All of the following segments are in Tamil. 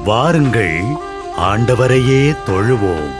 வாருங்கள், ஆண்டவரையே தொழுவோம்.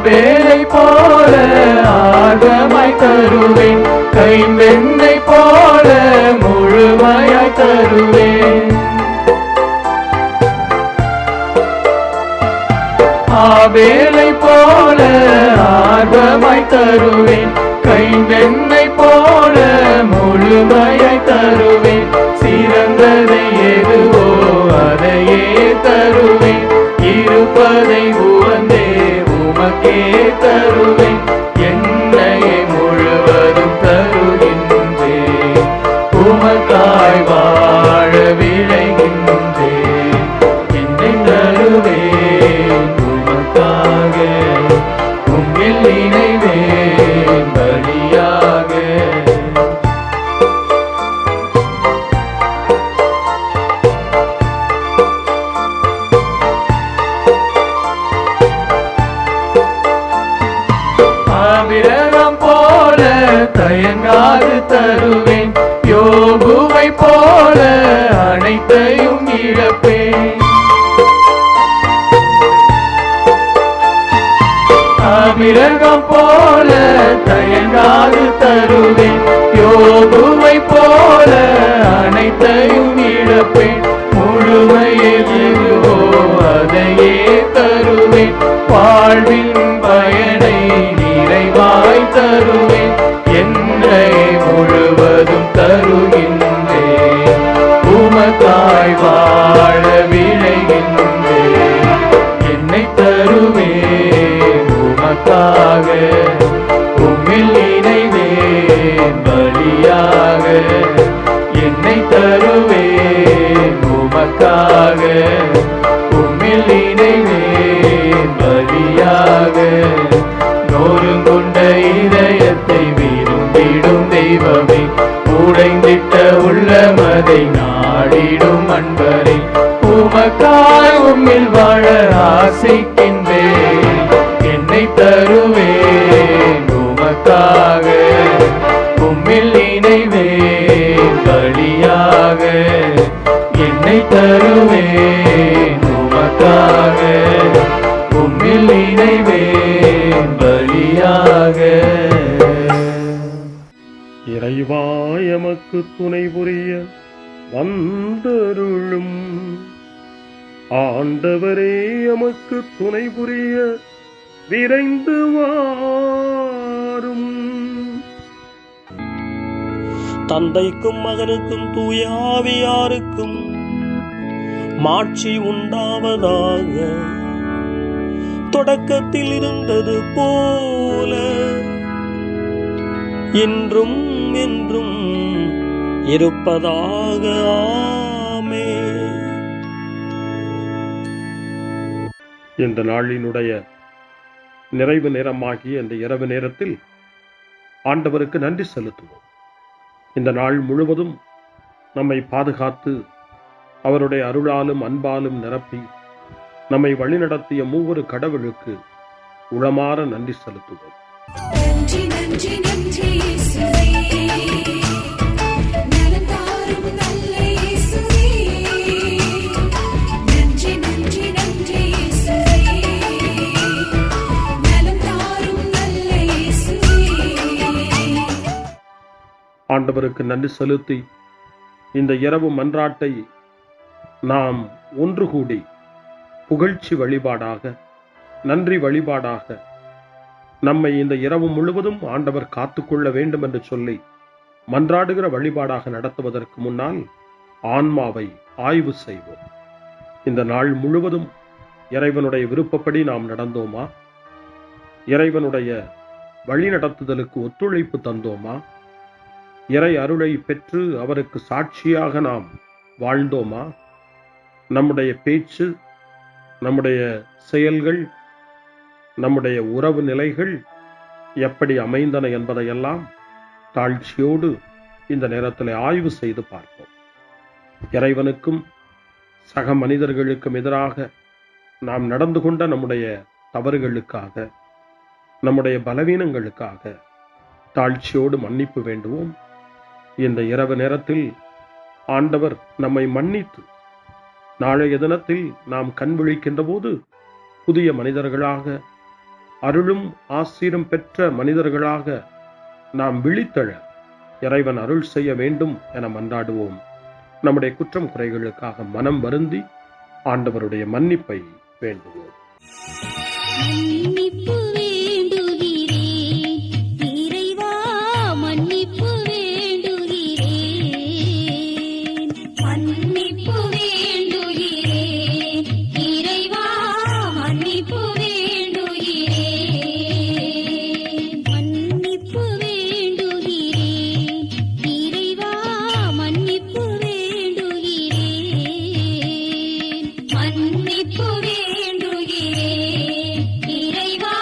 வேலை போல ஆர்வமாய் தருவேன், கைம்பெண்ணை போல முழுமையாய் தருவேன். வேலை போல ஆர்வமாய் தருவேன், கைம்பெண்ணை போல முழுமையாய் தருவேன். சிறந்ததை எதுவோ அதையே தருவேன், இருப்பதை உவந்தே உமக்கே தருவேன். என்னையே முழுவதும் தருகின்றேன், உமக்காய் வாழ விளைகின்றேன். என்னை தருவேன் உமக்காக, உம்மில் இணைவேன் பலியாக. விரகம் போல தயங்காது தருவேன், யோபுவை போல அனைத்தையும் இழப்பேன். விரகம் போல தயங்காது தருவேன், யோபுவை போல அனைத்தையும் இழப்பேன். முழுமையெதுவோ அதையே தருவேன், வாழ்வின் பயனை நிறைவேற்றுவேன். தருவேன், என்னை முழுவதும் தருகின்றேன். உமக்காய் வாழ விழைகின்றேன், என்னை தருவேன் உமக்காக. உம்மில் இணைவேன் பலியாக, என்னை தருவேன் உமக்காக. உம்மில் இணைவேன் பலியாக. நோருங்கொண்ட இதயத்தை விரும்பிடும் தெய்வமே, உடைந்திட்ட உள்ளமதை நாடிடும் அன்பரே, உமக்காய் உம்மில் வாழ ஆசைக்கின்றேன், என்னை தருவேன் உமக்காக. உம்மில் இணைவேன் பலியாக, என்னை தருவேன் உமக்காக. உம்மில் இணைவேன் பலியாக. இறைவா எமக்கு துணை புரிய வந்தருளும், ஆண்டவரே எமக்கு துணை புரிய விரைந்து வாரும். தந்தைக்கும் மகனுக்கும் தூய ஆவியாருக்கும் மாட்சி உண்டாவதாக. தொடக்கத்தில் இருந்தது போல இன்றும் என்றும் இருப்பதாக. ஆமென். இந்த நாளினுடைய நிறைவு நேரமாகிய இந்த இரவு நேரத்தில் ஆண்டவருக்கு நன்றி செலுத்துவோம். இந்த நாள் முழுவதும் நம்மை பாதுகாத்து அவருடைய அருளாலும் அன்பாலும் நிரப்பி நம்மை வழிநடத்திய மூவரு கடவுளுக்கு உளமாற நன்றி செலுத்துவோம். நன்றி நன்றி நன்றி இயேசுவே, நலம் தாரும் நல்ல இயேசுவே. நன்றி நன்றி நன்றி இயேசுவே, நலம் தாரும் நல்ல இயேசுவே. ஆண்டவருக்கு நன்றி செலுத்தி இந்த இரவு மன்றாட்டை நாம் ஒன்று கூடி புகழ்ச்சி வழிபாடாக, நன்றி வழிபாடாக நம்மை இந்த இரவு முழுவதும் ஆண்டவர் காத்துக்கொள்ள வேண்டும் என்று சொல்லி மன்றாடுகிற வழிபாடாக நடத்துவதற்கு முன்னால் ஆன்மாவை ஆய்வு செய்வோம். இந்த நாள் முழுவதும் இறைவனுடைய விருப்பப்படி நாம் நடந்தோமா? இறைவனுடைய வழி நடத்துதலுக்கு ஒத்துழைப்பு தந்தோமா? இறை அருளை பெற்று அவருக்கு சாட்சியாக நாம் வாழ்ந்தோமா? நம்முடைய பேச்சு, நம்முடைய செயல்கள், நம்முடைய உறவு நிலைகள் எப்படி அமைந்தன என்பதையெல்லாம் தாழ்ச்சியோடு இந்த நேரத்தில் ஆய்வு செய்து பார்ப்போம். இறைவனுக்கும் சக மனிதர்களுக்கும் எதிராக நாம் நடந்து கொண்ட நம்முடைய தவறுகளுக்காக, நம்முடைய பலவீனங்களுக்காக தாழ்ச்சியோடு மன்னிப்பு வேண்டுவோம். இந்த இரவு நேரத்தில் ஆண்டவர் நம்மை மன்னித்து நாளைய தினத்தில் நாம் கண் விழிக்கின்ற போது புதிய மனிதர்களாக, அருளும் ஆசீரும் பெற்ற மனிதர்களாக நாம் விழித்தெழ இறைவன் அருள் செய்ய வேண்டும் என மன்றாடுவோம். நம்முடைய குற்றம் குறைகளுக்காக மனம் வருந்தி ஆண்டவருடைய மன்னிப்பை வேண்டுவோம். மன்னிப்பு வேண்டுகிறேன் இறைவா, மன்னிப்பு வேண்டுகிறேன். மன்னிப்பு வேண்டுகிறேன் இறைவா, மன்னிப்பு வேண்டுகிறேன். மன்னிப்பு வேண்டுகிறேன் இறைவா, மன்னிப்பு வேண்டுகிறேன். மன்னிப்பு வேண்டுகிறேன் இறைவா,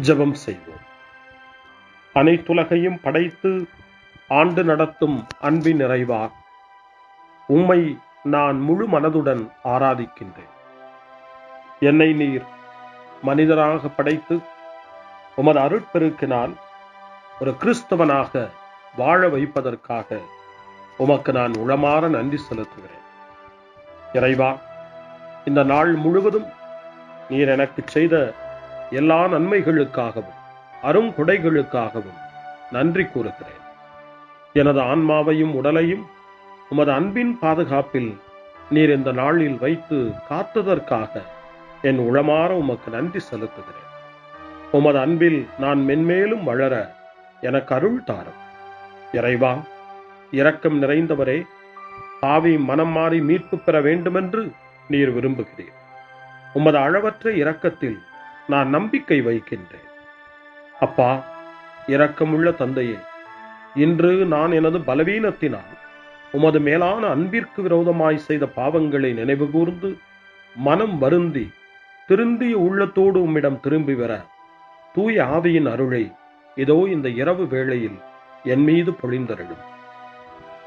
ஜெபம் செய்வோம். அனைத்துலகையும் படைத்து ஆண்டு நடத்தும் அன்பின் நிறைவா, உம்மை நான் முழு மனதுடன் ஆராதிக்கின்றேன். என்னை நீர் மனிதராக படைத்து உமது அருட்பெருக்கினால் ஒரு கிறிஸ்தவனாக வாழ வைப்பதற்காக உமக்கு நான் உளமாற நன்றி செலுத்துகிறேன். இறைவா, இந்த நாள் முழுவதும் நீர் எனக்கு செய்த எல்லா நன்மைகளுக்காகவும் அருங்கொடைகளுக்காகவும் நன்றி கூறுகிறேன். எனது ஆன்மாவையும் உடலையும் உமது அன்பின் பாதுகாப்பில் நீர் இந்த நாளில் வைத்து காத்ததற்காக என் உளமாற உமக்கு நன்றி செலுத்துகிறேன். உமது அன்பில் நான் மென்மேலும் வளர எனக்கு அருள் தாரும். இறைவா, இரக்கம் நிறைந்தவரே, பாவி மனம் மாறி மீட்பு பெற வேண்டுமென்று நீர் விரும்புகிறீர். உமது அளவற்ற இரக்கத்தில் நான் நம்பிக்கை வைக்கின்றேன். அப்பா, இரக்கமுள்ள தந்தையே, இன்று நான் எனது பலவீனத்தினால் உமது மேலான அன்பிற்கு விரோதமாய் செய்த பாவங்களை நினைவு கூர்ந்து மனம் வருந்தி திருந்திய உள்ளத்தோடு உம்மிடம் திரும்பி வர தூய ஆவியின் அருளை இதோ இந்த இரவு வேளையில் என் மீது பொழிந்தருளும்.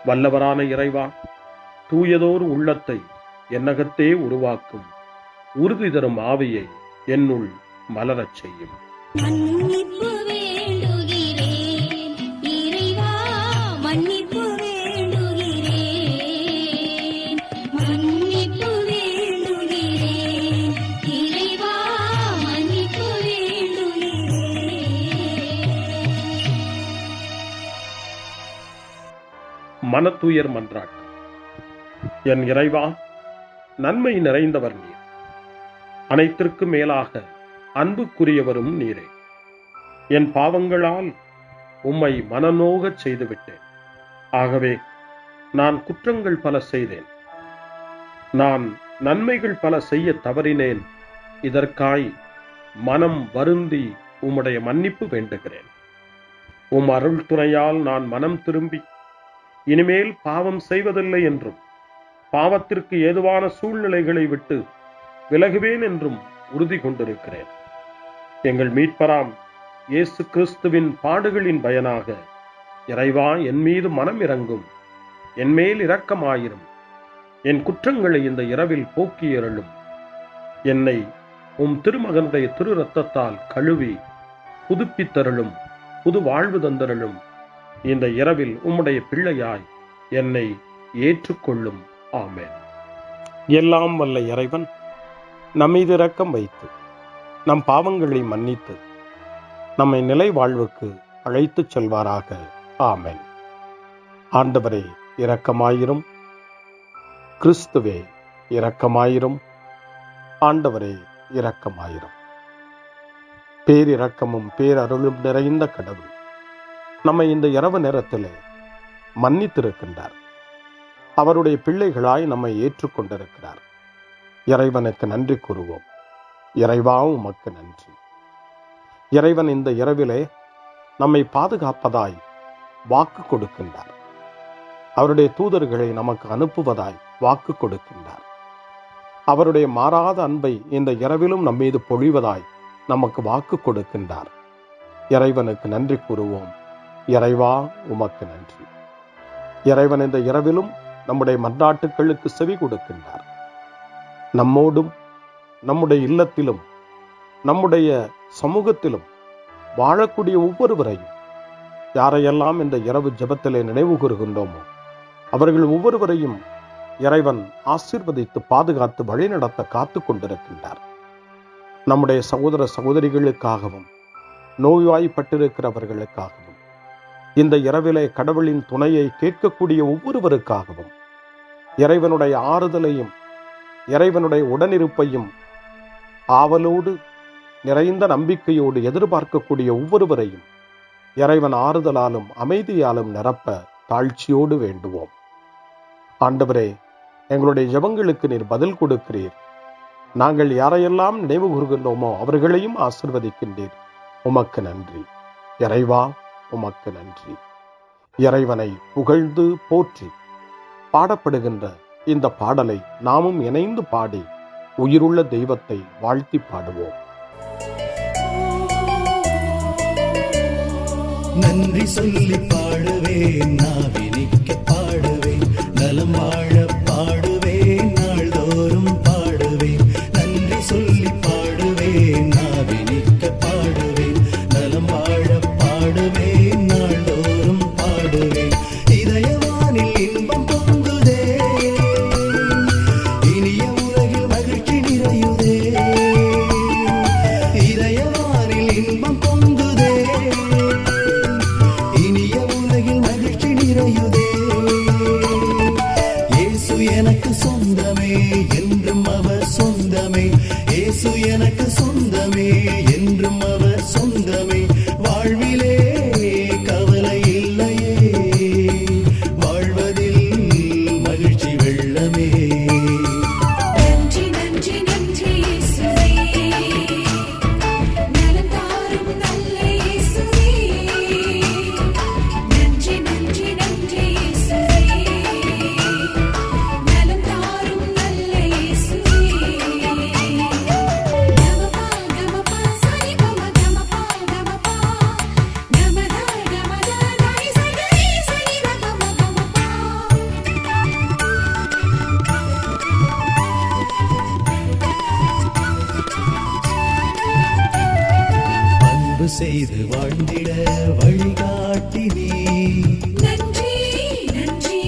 வல்லவரான இறைவா, தூயதோர் உள்ளத்தை என்னகத்தே உருவாக்கும் உறுதி தரும் ஆவியை என்னுள் மலரச் செய்யும். மன்னிப்பு வேண்டுகிறேன் இறைவா, மன்னிப்பு வேண்டுகிறேன், மன்னிப்பு வேண்டுகிறேன் இறைவா, மன்னிப்பு வேண்டுகிறேன். மனத்துயர் மன்றாட்டு. என் இறைவா, நன்மை நிறைந்தவர் நீர், அனைத்திற்கு மேலாக அன்புக்குரியவரும் நீரே. என் பாவங்களால் உம்மை மனநோகச் செய்துவிட்டேன். ஆகவே நான் குற்றங்கள் பல செய்தேன். நான் நன்மைகள் பல செய்ய தவறினேன். இதற்காய் மனம் வருந்தி உம்முடைய மன்னிப்பு வேண்டுகிறேன். உம் அருள் துணையால் நான் மனம் திரும்பி இனிமேல் பாவம் செய்வதில்லை என்றும் பாவத்திற்கு ஏதுவான சூழ்நிலைகளை விட்டு விலகுவேன் என்றும் உறுதி கொண்டிருக்கிறேன். எங்கள் மீட்பராம் இயேசு கிறிஸ்துவின் பாடுகளின் பயனாக இறைவா, என் மீது மனம் இறங்கும், என் மேல் இரக்கமாயிரும். என் குற்றங்களை இந்த இரவில் போக்கியருளும். என்னை உம் திருமகனுடைய திரு இரத்தத்தால் கழுவி புதுப்பித்தருளும், புது வாழ்வு தந்தருளும். இந்த இரவில் உம்முடைய பிள்ளையாய் என்னை ஏற்றுக்கொள்ளும். ஆமென். எல்லாம் வல்ல இறைவன் நம்மீது இரக்கம் வைத்து நம் பாவங்களை மன்னித்து நம்மை நிலை வாழ்வுக்கு அழைத்துச் செல்வாராக. ஆமென். ஆண்டவரே இரக்கமாயிரும். கிறிஸ்துவே இரக்கமாயிரும். ஆண்டவரே இரக்கமாயிரும். பேரிரக்கமும் பேரருளும் நிறைந்த கடவுள் நம்மை இந்த இரவு நேரத்திலே மன்னித்திருக்கின்றார். அவருடைய பிள்ளைகளாய் நம்மை ஏற்றுக்கொண்டிருக்கிறார். இறைவனுக்கு நன்றி கூறுவோம். இறைவா, உமக்கு நன்றி. இறைவன் இந்த இரவிலே நம்மை பாதுகாப்பதாய் வாக்கு கொடுக்கின்றார். அவருடைய தூதர்களை நமக்கு அனுப்புவதாய் வாக்கு கொடுக்கின்றார். அவருடைய மாறாத அன்பை இந்த இரவிலும் நம்மீது பொழிவதாய் நமக்கு வாக்கு கொடுக்கின்றார். இறைவனுக்கு நன்றி கூறுவோம். இறைவா, உமக்கு நன்றி. இறைவன் இந்த இரவிலும் நம்முடைய மன்றாட்டுக்களுக்கு செவி கொடுக்கின்றார். நம்மோடும் நம்முடைய இல்லத்திலும் நம்முடைய சமூகத்திலும் வாழக்கூடிய ஒவ்வொருவரையும், யாரையெல்லாம் இந்த இரவு ஜெபத்திலே நினைவு கூறுகின்றோமோ அவர்கள் ஒவ்வொருவரையும் இறைவன் ஆசீர்வதித்து பாதுகாத்து வழிநடத்த காத்து கொண்டிருக்கின்றார். நம்முடைய சகோதர சகோதரிகளுக்காகவும் நோய்வாய்ப்பட்டிருக்கிறவர்களுக்காகவும் இந்த இரவிலே கடவுளின் துணையை கேட்கக்கூடிய ஒவ்வொருவருக்காகவும் இறைவனுடைய ஆறுதலையும் இறைவனுடைய உடனிருப்பையும் ஆவலோடு நிறைந்த நம்பிக்கையோடு எதிர்பார்க்கக்கூடிய ஒவ்வொருவரையும் இறைவன் ஆறுதலாலும் அமைதியாலும் நிரப்ப தாழ்ச்சியோடு வேண்டுவோம். ஆண்டவரே, எங்களுடைய ஜெபங்களுக்கு நீர் பதில் கொடுக்கிறீர். நாங்கள் யாரையெல்லாம் நினைவு கூறுகின்றோமோ அவர்களையும் ஆசீர்வதிக்கின்றீர். உமக்கு நன்றி. இறைவா, உமக்கு நன்றி. இறைவனை புகழ்ந்து போற்றி பாடப்படுகின்ற இந்த பாடலை நாமும் இணைந்து பாடி உயிருள்ள தெய்வத்தை வாழ்த்தி பாடுவோம். நன்றி சொல்லி பாடுவேன், நாவினிக்க பாடுவேன், நலம் வாழ பாடுவேன், நாள்தோறும் பாடுவேன். நன்றி சொல்லி பாடுவேன், நாவினிக்க பாடுவேன், நலம் வாழ பாடுவேன், நாள்தோறும் பாடுவேன். இதயவானில் இன்பம் பொங்குதே, இனிய உலகில் மகிழ்ச்சி நிறையுதே. இதயவானில் இன்பம் பொங்குதே, இனிய உலகில் மகிழ்ச்சி நிறையுதே. இயேசு எனக்கு சொந்தமே, என்றும் அவர் சொந்தமே. இயேசு எனக்கு சொந்தமே, என்றும் அவர் சொந்தமே. வாழ்விலே கவலை இல்லையே, வாழ்வதில் மகிழ்ச்சி வெள்ளமே. நன்றி நன்றி நன்றி இயேசுவே, நலம் தாரும் நல்ல இயேசுவே. நன்றி நன்றி நன்றி இயேசுவே, நலம் தாரும் நல்ல இயேசுவே. கமபா கமபா சரி கமபா கமபா கமதா கமதா தாய் சரி சரி கமபா. அன்பு செய்து வாழ்ந்திட வழிகாட்டி நீ, நன்றி நன்றி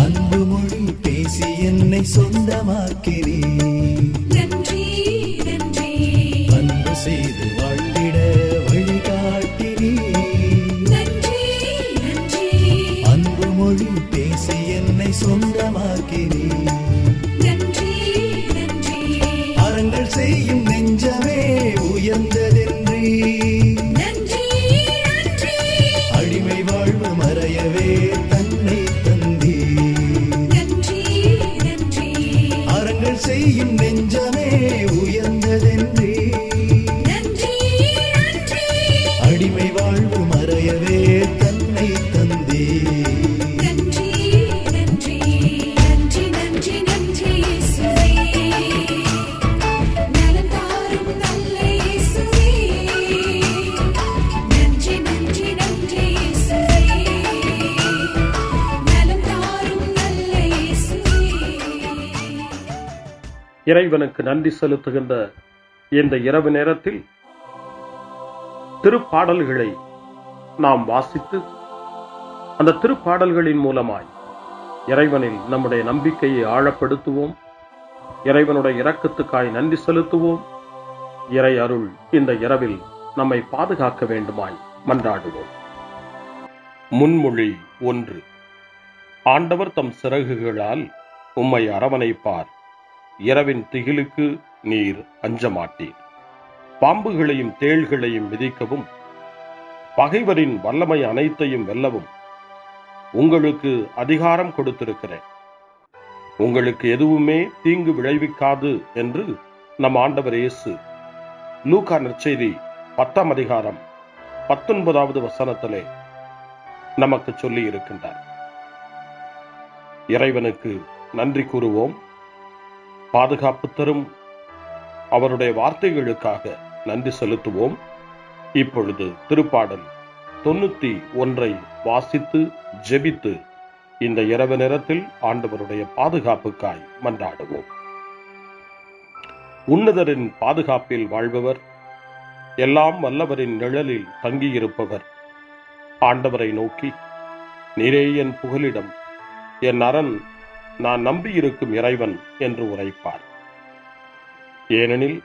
அன்பு மொழி பேசி என்னை சொந்தமாக்கி நீ. நன்றி நன்றி அன்பு செய்து வாழ்ந்திட வழிகாட்டி நீ, நன்றி நன்றி அன்பு மொழி பேசி என்னை சொந்தமாக்கி நீ. நன்றி நன்றி அறங்கள் செய்யும் நெஞ்சமே உயர்ந்ததென்றி, நன்றி நன்றி அடிமை வாழ்வு மறையவே தன்னை தந்தி. நன்றி நன்றி அறங்கள் செய்யும் நெஞ்சமே உயர்ந்ததென்றி, நன்றி நன்றி அடிமை வாழ்வு மறையவே தன்னை தந்தி. நன்றி நன்றி நன்றி நன்றி நன்றி இயேசுவே, நலம் தாரும் நல்ல இயேசுவே. நன்றி நன்றி நன்றி இயேசுவே, நலம் தாரும் நல்ல இயேசுவே. இறைவனுக்கு நன்றி செலுத்துகின்ற இந்த இரவு நேரத்தில் திருப்பாடல்களை நாம் வாசித்து அந்த திருப்பாடல்களின் மூலமாய் இறைவனில் நம்முடைய நம்பிக்கையை ஆழப்படுத்துவோம். இறைவனுடைய இரக்கத்துக்காய் நன்றி செலுத்துவோம். இறை அருள் இந்த இரவில் நம்மை பாதுகாக்க வேண்டுமாய் மன்றாடுவோம். முன்மொழி 1. ஆண்டவர் தம் சிறகுகளால் உம்மை அரவணைப்பார், இரவின் திகிலுக்கு நீர் அஞ்சமாட்டீர். பாம்புகளையும் தேள்களையும் மிதிக்கவும் பகைவரின் வல்லமை அனைத்தையும் வெல்லவும் உங்களுக்கு அதிகாரம் கொடுத்திருக்கிறேன். உங்களுக்கு எதுவுமே தீங்கு விளைவிக்காது என்று நம் ஆண்டவர் இயேசு லூக்கா நற்செய்தி 10ஆம் அதிகாரம் 19வது வசனத்திலே நமக்கு சொல்லி இருக்கின்றார். இறைவனுக்கு நன்றி கூறுவோம். பாதுகாப்பு தரும் அவருடைய வார்த்தைகளுக்காக நன்றி செலுத்துவோம். இப்பொழுது திருப்பாடல் 91 வாசித்து ஜெபித்து இந்த இரவு நேரத்தில் ஆண்டவருடைய பாதுகாப்புக்காய் மன்றாடுவோம். உன்னதரின் பாதுகாப்பில் வாழ்பவர், எல்லாம் வல்லவரின் நிழலில் தங்கியிருப்பவர் ஆண்டவரை நோக்கி, நீரே என் புகலிடம், என் அரண், நான் நம்பியிருக்கும் இறைவன் என்று உரைப்பார். ஏனெனில்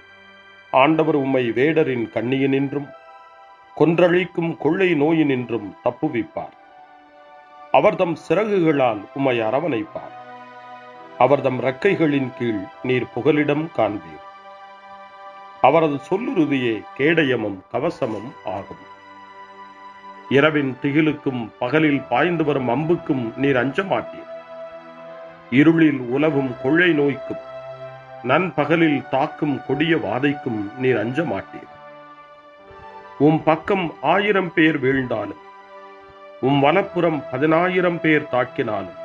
ஆண்டவர் உம்மை வேடரின் கண்ணியினின்றும் கொன்றழிக்கும் கொள்ளை நோயினின்றும் தப்புவிப்பார். அவர் தம் சிறகுகளால் உம்மை அரவணைப்பார். அவர் தம் இறக்கைகளின் கீழ் நீர் புகலிடம் காண்பீர். அவரது சொல்லுறுதியே கேடயமும் கவசமும் ஆகும். இரவின் திகிலுக்கும் பகலில் பாய்ந்து வரும் அம்புக்கும் நீர் அஞ்ச மாட்டீர். இருளில் உலவும் கொள்ளை நோய்க்கும் நண்பகலில் தாக்கும் கொடிய வாதைக்கும் நீர் அஞ்ச மாட்டீர். உம் பக்கம் 1000 பேர் வீழ்ந்தாலும், உம் வலப்புறம் 10,000 பேர் தாக்கினாலும்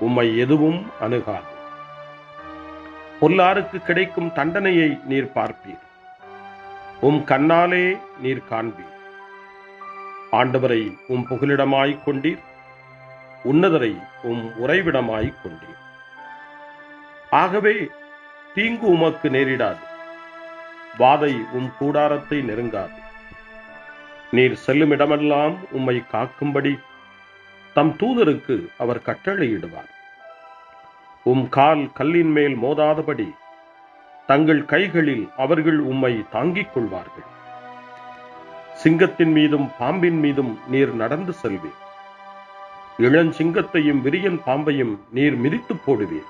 உம்மை எதுவும் அணுகாது. பொல்லாருக்கு கிடைக்கும் தண்டனையை நீர் பார்ப்பீர். உம் கண்ணாலே நீர் காண்பீர். ஆண்டவரை உம் புகலிடமாய்க் கொண்டீர், உன்னதரை உம் உறைவிடமாய்க் கொண்டீர். ஆகவே தீங்கு உமக்கு நேரிடாது, வாதை உம் கூடாரத்தை நெருங்காது. நீர் செல்லும் இடமெல்லாம் உம்மை காக்கும்படி தம் தூதருக்கு அவர் கட்டளையிடுவார். உம் கால் கல்லின் மேல் மோதாதபடி தங்கள் கைகளில் அவர்கள் உம்மை தாங்கிக் கொள்வார்கள். சிங்கத்தின் மீதும் பாம்பின் மீதும் நீர் நடந்து செல்வீர். இளஞ்சிங்கத்தையும் விரியன் பாம்பையும் நீர் மிதித்து போடுவீர்.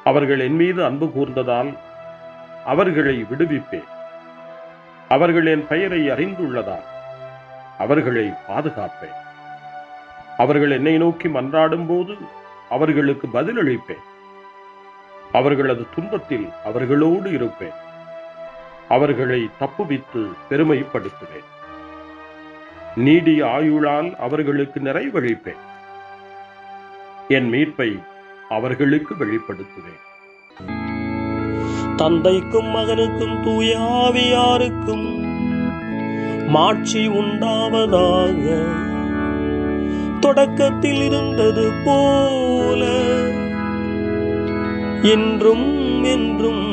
அவர்கள் என் மீது அன்பு கூர்ந்ததால் அவர்களை விடுவிப்பேன். அவர்கள் என் பெயரை அறிந்துள்ளதால் அவர்களை பாதுகாப்பேன். அவர்கள் என்னை நோக்கி மன்றாடும் போது அவர்களுக்கு பதிலளிப்பேன். அவர்களது துன்பத்தில் அவர்களோடு இருப்பேன். அவர்களை தப்புவித்து பெருமைப்படுத்துவேன். நீடிய ஆயுளால் அவர்களுக்கு நிறைவளிப்பேன். என் மீட்பை அவர்களுக்கு வெளிப்படுத்துவேன். தந்தைக்கும் மகனுக்கும் தூய ஆவியாருக்கும் மாட்சி உண்டாவதாக. தொடக்கத்தில் இருந்தது போல இன்றும் என்றும்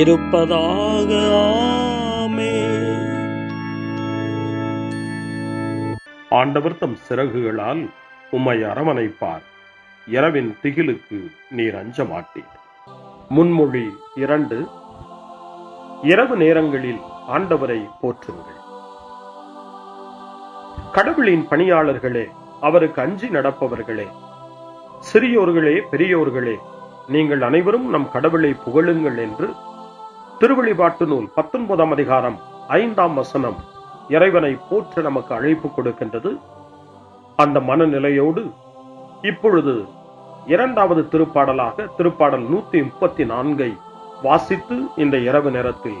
இருப்பதாக. ஆமென். ஆண்டவர் தம் சிறகுகளால் உம்மை அரவணைப்பார். இரவின் திகிலுக்கு நீர் அஞ்ச மாட்டீர். முன்மொழி 2. இரவு நேரங்களில் ஆண்டவரை போற்றுங்கள். கடவுளின் பணியாளர்களே, அவருக்கு அஞ்சி நடப்பவர்களே, சிறியோர்களே பெரியோர்களே, நீங்கள் அனைவரும் நம் கடவுளை புகழுங்கள் என்று திருவெளிப்பாட்டு நூல் 19ஆம் அதிகாரம் 5ஆம் வசனம் இறைவனை போற்ற நமக்கு அழைப்பு கொடுக்கின்றது. அந்த மனநிலையோடு இப்பொழுது 2வது திருப்பாடலாக திருப்பாடல் 134 வாசித்து இந்த இரவு நேரத்தில்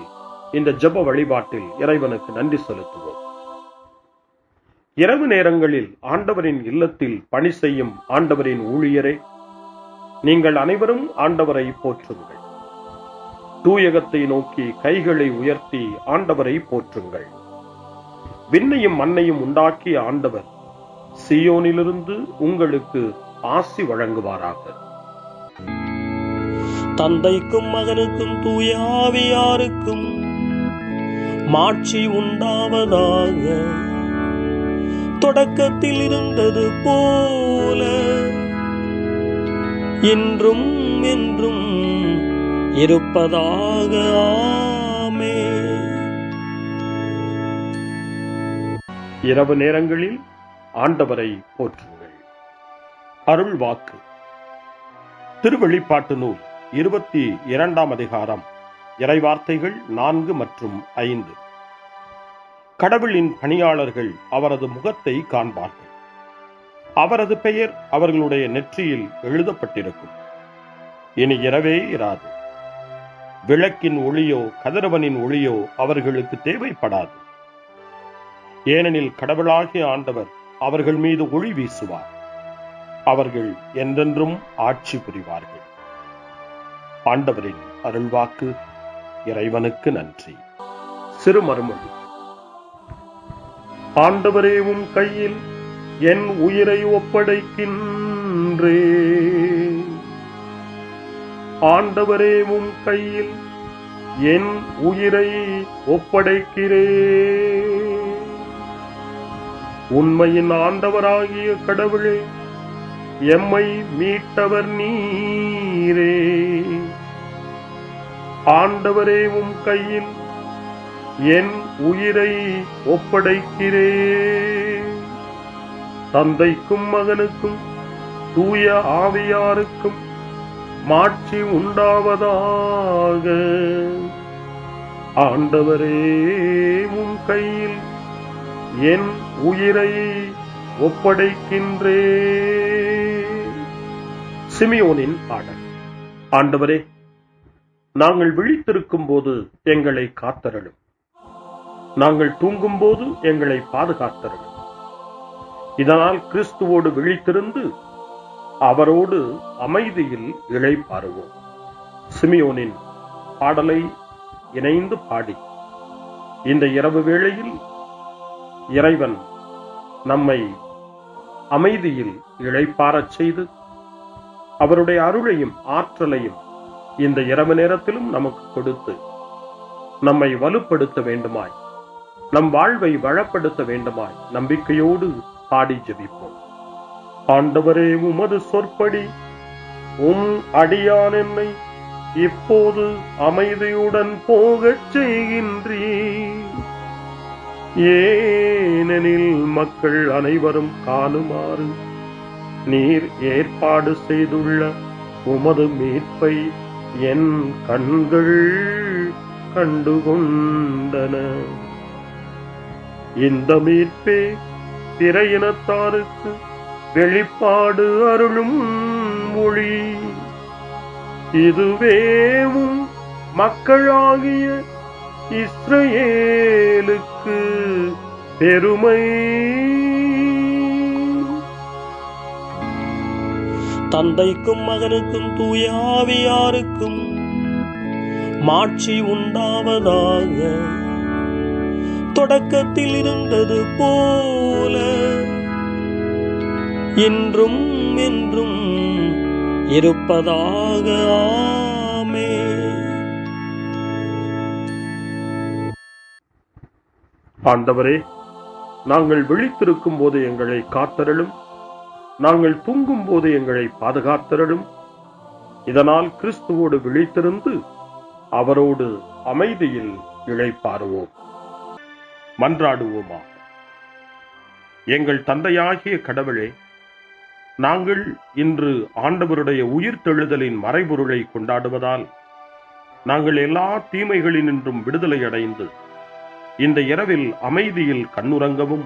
இந்த ஜெப வழிபாட்டில் இறைவனுக்கு நன்றி செலுத்துவோம். இரவு நேரங்களில் ஆண்டவரின் இல்லத்தில் பணி செய்யும் ஆண்டவரின் ஊழியரே, நீங்கள் அனைவரும் ஆண்டவரை போற்றுங்கள். தூயகத்தை நோக்கி கைகளை உயர்த்தி ஆண்டவரை போற்றுங்கள். விண்ணையும் மண்ணையும் உண்டாக்கிய ஆண்டவர் சீயோனிலிருந்து உங்களுக்கு ஆசி வழங்குவாராக. தந்தைக்கும் மகனுக்கும் தூய ஆவியாருக்கும் மாட்சி உண்டாவதாக. தொடக்கத்தில் இருந்தது போல இன்றும் என்றும் இருப்பதாக. ஆமென். இரவு நேரங்களில் ஆண்டவரை போற்றுங்கள். அருள் வாக்கு. திருவெளிப்பாட்டு நூல் 22ஆம் அதிகாரம் இறைவார்த்தைகள் 4 மற்றும் 5. கடவுளின் பணியாளர்கள் அவரது முகத்தை காண்பார்கள். அவரது பெயர் அவர்களுடைய நெற்றியில் எழுதப்பட்டிருக்கும். இனி இரவே இராது. விளக்கின் ஒளியோ கதிரவனின் ஒளியோ அவர்களுக்கு தேவைப்படாது. ஏனெனில் கடவுளாகிய ஆண்டவர் அவர்கள் மீது ஒளி வீசுவார். அவர்கள் என்றென்றும் ஆட்சி புரிவார்கள். ஆண்டவரின் அருள்வாக்கு. இறைவனுக்கு நன்றி. சிறு மறுமொழி. ஆண்டவரே, உம் கையில் என் உயிரை ஒப்படைக்கின்றேன். ஆண்டவரே, உம் கையில் என் உயிரை ஒப்படைக்கிறேன். உண்மையின் ஆண்டவராகிய கடவுளே, எம்மை மீட்டவர் நீரே. ஆண்டவரே, உம் கையில் என் உயிரை ஒப்படைக்கிறேன். தந்தைக்கும் மகனுக்கும் தூய ஆவியாருக்கும் மாட்சி உண்டாவதாக. ஆண்டவரே, உம் கையில் என் உயிரை ஒப்படைக்கின்றேன். சிமியோனின் பாடல். ஆண்டவரே, நாங்கள் விழித்திருக்கும் போது எங்களை காத்தருளும். நாங்கள் தூங்கும் போது எங்களை பாதுகாத்தருளும். இதனால் கிறிஸ்துவோடு விழித்திருந்து அவரோடு அமைதியில் இளைப்பாறுவோம். சிமியோனின் பாடலை இணைந்து பாடி இந்த இரவு வேளையில் இறைவன் நம்மை அமைதியில் இளைப்பாறச் செய்து அவருடைய அருளையும் ஆற்றலையும் இந்த இரவு நேரத்திலும் நமக்கு கொடுத்து நம்மை வலுப்படுத்த வேண்டுமாய், நம் வாழ்வை வளப்படுத்த வேண்டுமாய் நம்பிக்கையோடு பாடி ஜெபிப்போம். ஆண்டவரே, உமது சொற்படி உம் அடியான் என்னை இப்போது அமைதியுடன் போகச் செய்கின்றீர். ஏனெனில் மக்கள் அனைவரும் காணுமாறு நீர் ஏற்பாடு செய்துள்ள உமது மீட்பை என் கண்கள் கண்டுகொண்டன. இந்த மீட்பே பிற இனத்தாருக்கு வெளிப்பாடு அருளும் மொழி. இதுவேவும் மக்களாகிய இஸ்ரவேலுக்கு பெருமை. தந்தைக்கும் மகனுக்கும் தூய ஆவியாருக்கும் மாட்சி உண்டாவதாக. தொடக்கத்தில் இருந்தது போல இன்றும் என்றும் இருப்பதாக. ஆமென். ஆண்டவரே, நாங்கள் விழித்திருக்கும் போது எங்களை காத்தருளும், நாங்கள் தூங்கும் போது எங்களை பாதுகாத்தருளும். இதனால் கிறிஸ்துவோடு விழித்திருந்து அவரோடு அமைதியில் இளைப்பாறுவோம். மன்றாடுவோமா. எங்கள் தந்தையாகிய கடவுளே, நாங்கள் இன்று ஆண்டவருடைய உயிர்த்தெழுதலின் மறைபொருளை கொண்டாடுவதால் நாங்கள் எல்லா தீமைகளினின்றும் விடுதலை அடைந்து இந்த இரவில் அமைதியில் கண்ணுறங்கவும்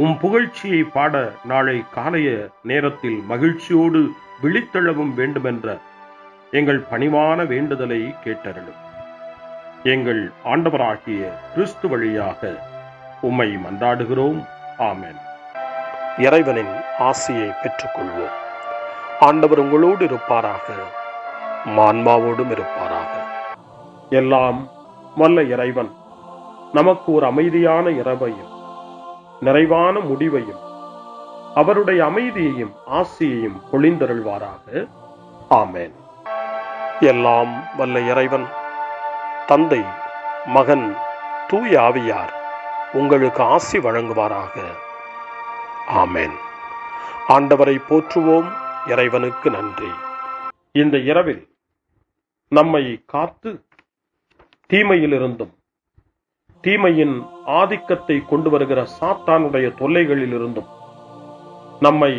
உம் புகழ்ச்சியை பாட நாளை காலைய நேரத்தில் மகிழ்ச்சியோடு விழித்தெழவும் வேண்டுமென்ற எங்கள் பணிவான வேண்டுதலை கேட்டருளும். எங்கள் ஆண்டவராகிய கிறிஸ்து வழியாக உம்மை மன்றாடுகிறோம். ஆமென். இறைவனின் ஆசியை பெற்றுக்கொள்வோம். ஆண்டவர் உங்களோடு இருப்பாராக, ஆன்மாவோடும் இருப்பாராக. எல்லாம் வல்ல இறைவன் நமக்கு ஒரு அமைதியான இரவையும் நிறைவான முடிவையும் அவருடைய அமைதியையும் ஆசியையும் பொழிந்தருள்வாராக. ஆமென். எல்லாம் வல்ல இறைவன் தந்தை, மகன், தூய ஆவியார் உங்களுக்கு ஆசி வழங்குவாராக. ஆமென். ஆண்டவரை போற்றுவோம். இறைவனுக்கு நன்றி. இந்த இரவில் நம்மை காத்து தீமையிலிருந்தும் தீமையின் ஆதிக்கத்தை கொண்டு வருகிற சாத்தானுடைய தொல்லைகளிலிருந்தும் நம்மை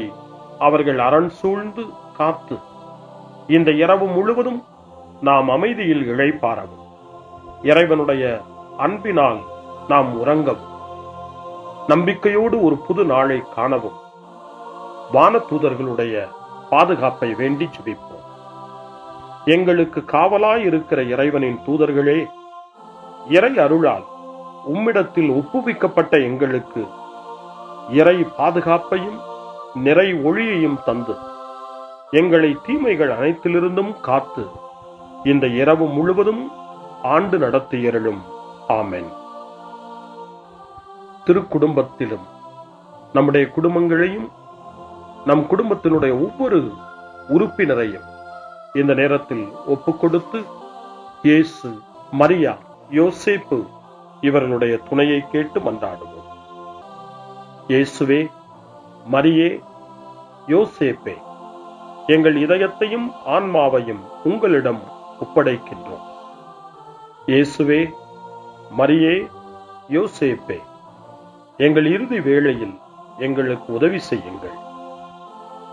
அவர்கள் அரண் சூழ்ந்து காத்து இந்த இரவு முழுவதும் நாம் அமைதியில் இளைப்பாறவும், இறைவனுடைய அன்பினால் நாம் உறங்கவும், நம்பிக்கையோடு ஒரு புது நாளை காணவும் வானதூதர்களுடைய பாதுகாப்பை வேண்டி ஜெபிப்போம். எங்களுக்கு காவலாய் இருக்கிற இறைவனின் தூதர்களே, இறை அருளால் உம்மிடத்தில் ஒப்புவிக்கப்பட்ட எங்களுக்கு இறை பாதுகாப்பையும் நிறை ஒளியையும் தந்து எங்களை தீமைகள் அனைத்திலிருந்தும் காத்து இந்த இரவு முழுவதும் ஆண்டு நடத்தியருளும். ஆமென். திருக்குடும்பத்திலும் நம்முடைய குடும்பங்களையும் நம் குடும்பத்தினுடைய ஒவ்வொரு உறுப்பினரையும் இந்த நேரத்தில் ஒப்புக்கொடுத்து இயேசு, மரியா, யோசேப்பு இவர்களுடைய துணையை கேட்டு மன்றாடுவோம். இயேசுவே, மரியே, யோசேப்பே, எங்கள் இதயத்தையும் ஆன்மாவையும் உங்களிடம் ஒப்படைக்கின்றோம். இயேசுவே, மரியே, யோசேப்பே, எங்கள் இறுதி வேளையில் எங்களுக்கு உதவி செய்யுங்கள்.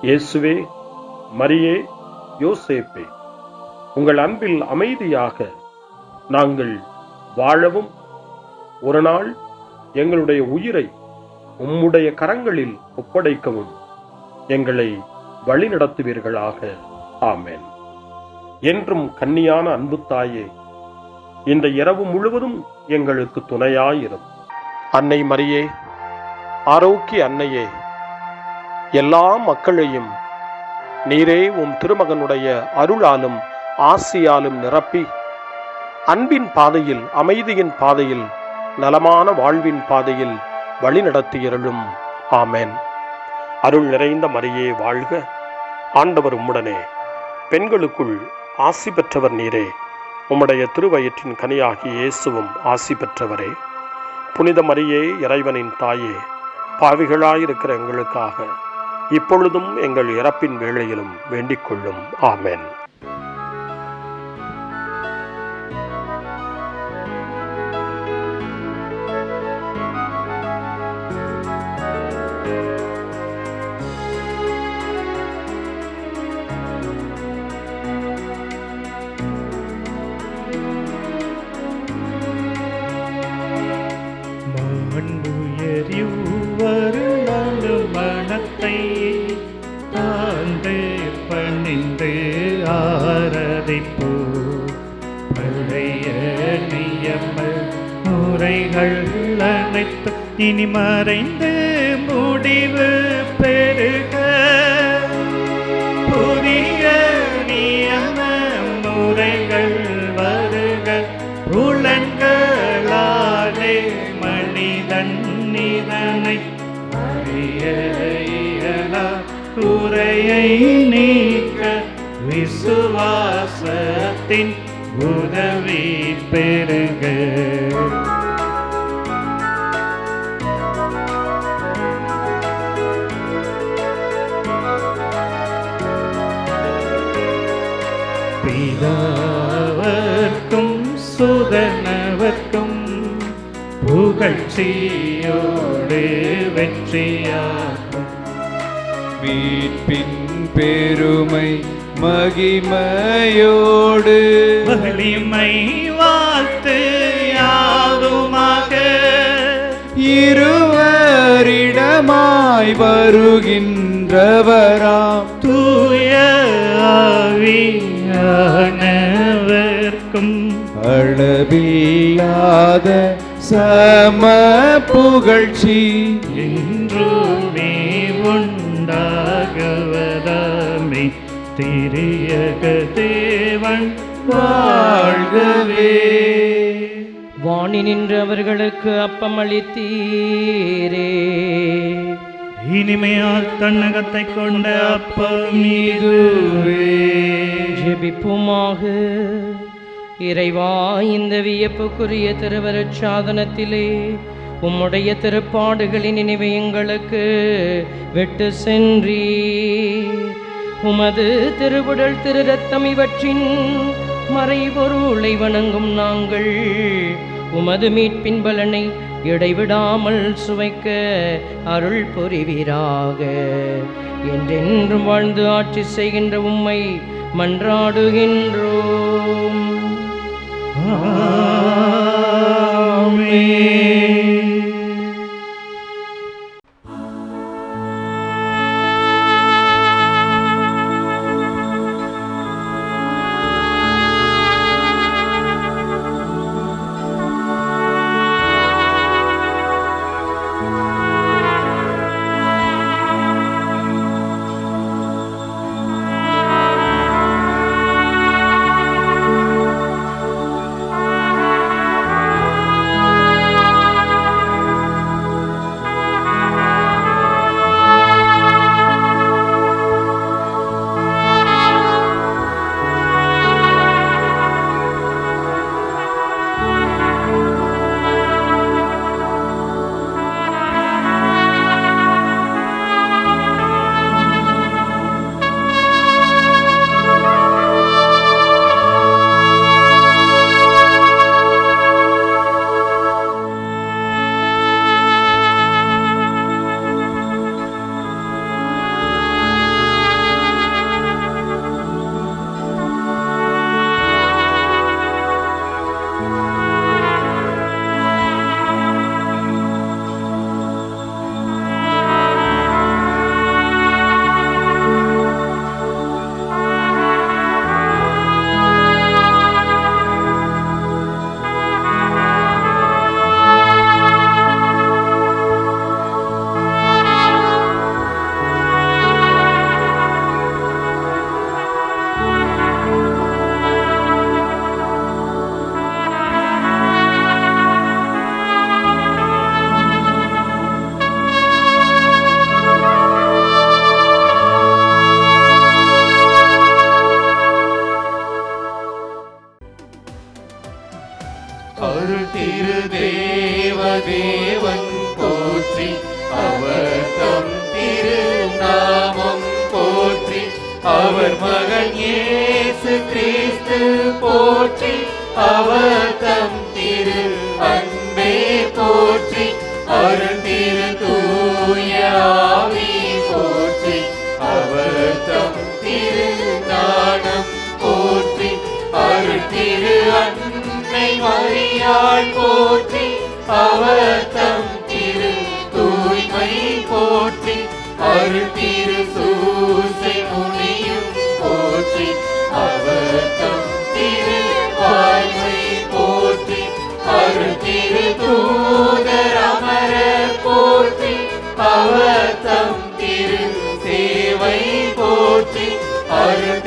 இயேசுவே, மரியே, யோசேப்பே, உங்கள் அன்பில் அமைதியாக நாங்கள் வாழவும் ஒரு நாள் எங்களுடைய உயிரை உம்முடைய கரங்களில் ஒப்படைக்கவும் எங்களை வழிநடத்துவீர்களாக. ஆமென். என்றும் கன்னியான அன்பு தாயே, இந்த இரவு முழுவதும் எங்களுக்கு துணையாயிரும். அன்னை மரியே, ஆரோக்கிய அன்னையே, எல்லா மக்களையும் நீரே உம் திருமகனுடைய அருளாலும் ஆசியாலும் நிரப்பி அன்பின் பாதையில், அமைதியின் பாதையில், நலமான வாழ்வின் பாதையில் வழிநடத்தியருளும். ஆமென். அருள் நிறைந்த மரியே வாழ்க, ஆண்டவர் உம்முடனே, பெண்களுக்குள் ஆசி பெற்றவர் நீரே, உம்முடைய திருவயிற்றின் கனியாகிய இயேசுவும் ஆசி பெற்றவரே. புனித மரியே, இறைவனின் தாயே, பாவிகளாயிருக்கிற எங்களுக்காக இப்பொழுதும் எங்கள் இறப்பின் வேளையிலும் வேண்டிக் கொள்ளும். ஆமென். மனத்தை தாழ்ந்து பணிந்து ஆராதிப்போ. பழைய நியம முறைகள் அனைத்து இனி மறைந்து முடிவு பெருக. புதிய நியம முறைகள் வருக. புலன்களாலே மனிதன் இதனை குறையை நீக்க விசுவாசத்தின் உதவி பெருக. பிதாவர்க்கும் சுதனவர்க்கும் புகழ்ச்சியோடு வெற்றியாகும். மீட்பின் பெருமை மகிமையோடு வலிமை வாழ்த்து யாதுமாக. இருவரிடமாய் வருகின்றவராம் தூய ஆவியானவர்க்கும் அளவில்லாத சம புகழ்ச்சி என்றுமே உண்டாகுவதாமே. திரியக தேவன் வாழ்கவே. வாணி நின்று அவர்களுக்கு அப்பம் அளித்தீரே. இனிமையால் தன்னகத்தை கொண்ட அப்பம் இதுவே. ஜெபிப்புமாக. இறைவா, இந்த வியப்புக்குரிய திருவருட் சாதனத்திலே உம்முடைய திருப்பாடுகளின் நினைவை எங்களுக்கு விட்டு சென்றீர். உமது திருவுடல் திரு ரத்தம் இவற்றின் மறைபொருளை வணங்கும் நாங்கள் உமது மீட்பின் பலனை இடைவிடாமல் சுவைக்க அருள் புரிவீராக. என்றென்றும் வாழ்ந்து ஆட்சி செய்கின்ற உம்மை மன்றாடுகின்றோம். அவர் மகன் இயேசு கிறிஸ்து போற்றி, அவர் தம் திரு அன்பே போற்றி, அருள் திரு தூய ஆவி போற்றி, அவர் தம் திரு ஞானம் போற்றி, அருள் திரு அன்னை மரியாள் போற்றி, அவர் தம் திரு தூய்மை போற்றி, அருள் திரு சூசை முனியும் போற்றி, அவர் தம் திரு வாய்மை போற்றி, அருள் திரு தூதர் அமரர் போற்றி, அவர் தம் திரு சேவை போற்றி, அருள்